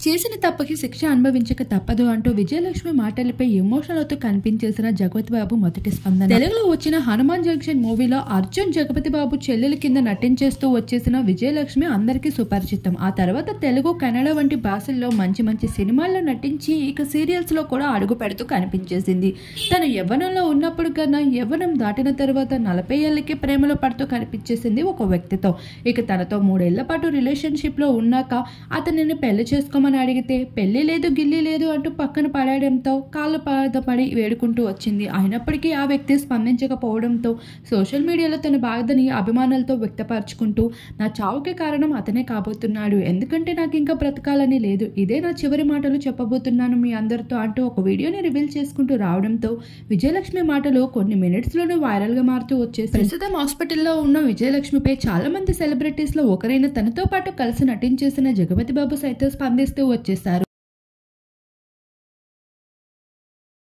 చేసిన తప్పుకి శిక్ష అనుభవించక తప్పదు అంటూ విజయలక్ష్మి మాటలపై ఎమోషనల్ అవుతూ కనిపించేసిన జగపతి బాబు మొదటి స్పందన. తెలుగులో వచ్చిన హనుమాన్ జంక్షన్ మూవీలో అర్జున్ జగపతి బాబు చెల్లెల కింద నటించేస్తూ వచ్చేసిన విజయలక్ష్మి అందరికీ సుపరిచితం. ఆ తర్వాత తెలుగు, కన్నడ వంటి భాషల్లో మంచి మంచి సినిమాల్లో నటించి ఇక సీరియల్స్ లో కూడా అడుగు పెడుతూ కనిపించేసింది. తను యవ్వనంలో ఉన్నప్పుడు కన్నా యవ్వనం దాటిన తర్వాత 40 ఏళ్లకే ప్రేమలో పడుతూ కనిపించేసింది ఒక వ్యక్తితో. ఇక తనతో 3 ఏళ్ల పాటు రిలేషన్షిప్ లో ఉన్నాక అతనిని పెళ్లి చేసుకోమని అడిగితే పెళ్లి లేదు గిల్లి లేదు అంటూ పక్కన పడేయడంతో కాళ్ళు బాధపడి వేడుకుంటూ వచ్చింది. అయినప్పటికీ ఆ వ్యక్తి స్పందించకపోవడంతో సోషల్ మీడియాలో తన బాధని అభిమానులతో వ్యక్తపరుచుకుంటూ నా చావుకి కారణం అతనే కాబోతున్నాడు, ఎందుకంటే నాకు ఇంకా బ్రతకాలని లేదు, ఇదే నా చివరి మాటలు చెప్పబోతున్నాను మీ అందరితో అంటూ ఒక వీడియోని రివీల్ చేసుకుంటూ రావడంతో విజయలక్ష్మి మాటలు కొన్ని మినిట్స్ లోనే వైరల్ గా మారుతూ వచ్చేసి ప్రస్తుతం హాస్పిటల్లో ఉన్న విజయలక్ష్మిపై చాలా మంది సెలబ్రిటీస్ లో ఒకరైన తనతో పాటు కలిసి నటించేసిన జగపతి బాబు సైతం స్పందిస్తూ వచ్చేశారు.